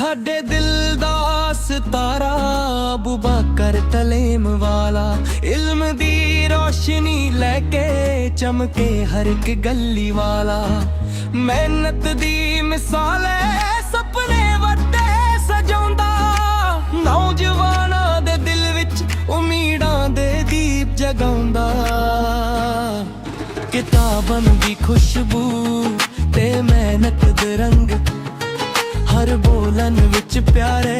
साडे दिल दा सितारा अबू बकर तलेम वाला, इल्म दी रोशनी लैके चमके हर एक गली वाला। मेहनत दी मिसाल है सपने वड्डे सजाउंदा, नौजवानां दे दिल विच उम्मीदां दे दीप जगाउंदा। किताबां दी खुशबू ते मेहनत दे रंग, हर बोलन विच प्यारे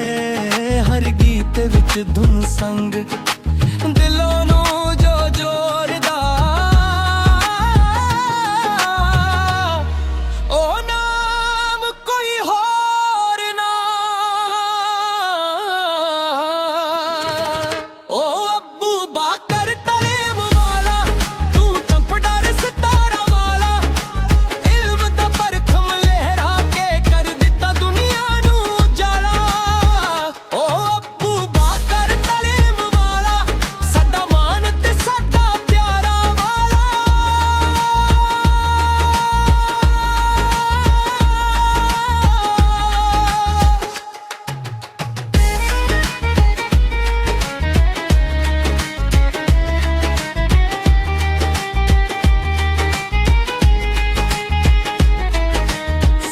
हर गीत विच धुन संग। दिलों नू जो जोड़दा ओ नाम कोई होर ना, ओ अबू बकर तलेम वाला, तू चंपदार सितारा वाला। इल्म दा परखम लहरा के कर दिता दुनिया नू उजाला। ओ अबू बकर तलेम वाला, साडा मान ते साडा प्यारा वाला।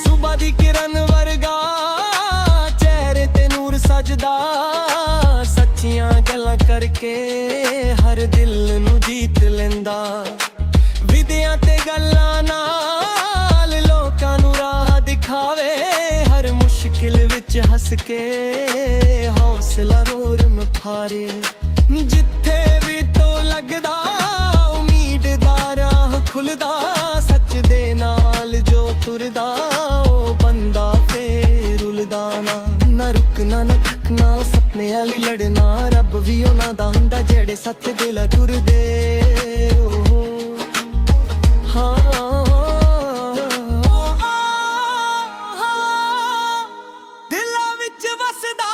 सुबह दी किरण वर्गा चेहरे ते नूर सजदा, सच्चियां गल्लां करके हर दिल नू जीत लेंदा। विद्या ते गल्लां नाल लोकां नू राह दिखावे, हर मुश्किल विच हस के हौसला रोर मफारे। जिथे भी तो लगदा उम्मीद दा राह खुलदा, सच दे नाल जो तुरदा ओ बंदा फेर रुलदा ना। ना रुकना ना थकना सपने आली लड़ना, रब भी उन्हां दा हुंदा जेड़े सच दिल तुरदे। दिलां विच वसदा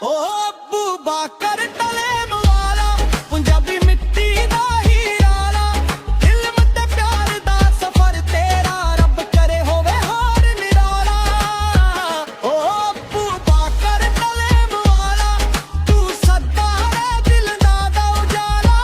ओ अबू बकर तलेम वाला, पंजाबी मिट्टी दा हीरा। इल्म ते प्यार दा सफर तेरा रब करे होवे हार निराला। ओ अबू बकर तलेम वाला, तू सदा है दिल दा उजाला।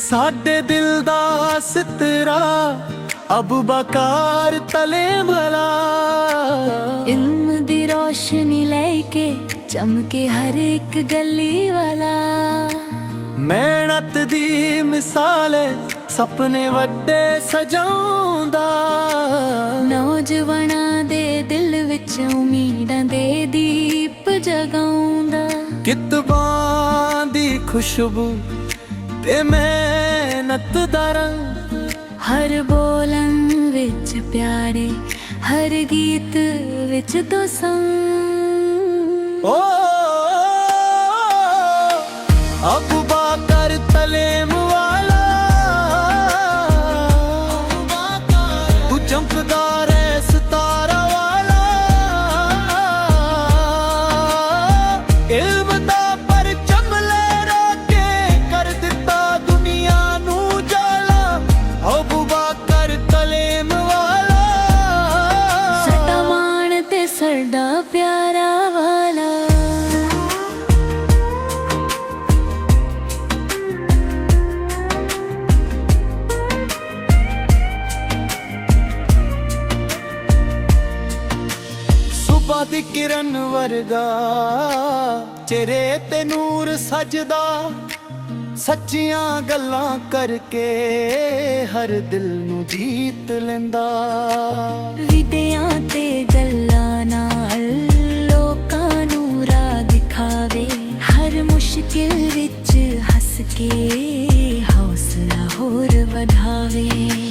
साडे दिल दा सितरा अबू बकर तलेम वाला, इल्म दी रोशनी लैके चमके हर एक गली वाला। मेहनत दी मिसाल है सपने वड्डे सजाउंदा, नौजवानां दे दिल विच उम्मीदां दे दीप जगाउंदा। किताबां दी खुशबू ते मेहनत दा रंग, हर बोलन विच प्यारे हर गीत विच तो संग। ओ अबू बकर तलेम वाला, तू चमकदार है सितारा वाला। इल्म दा परचम लहरा के कर दिता दुनिया नू उजाला। अबू बकर तलेम वाला, साडा मान ते साडा प्यारा वाला। सुबह दी किरण वर्गा चेहरे ते नूर सजदा, सच्चियां गल्लां करके हर दिल नू जीत लेंदा। विद्या ते गल्लां नाल लोकां नू राह दिखावे, हर मुश्किल विच हस के हौसला ਵਧਾਵੇ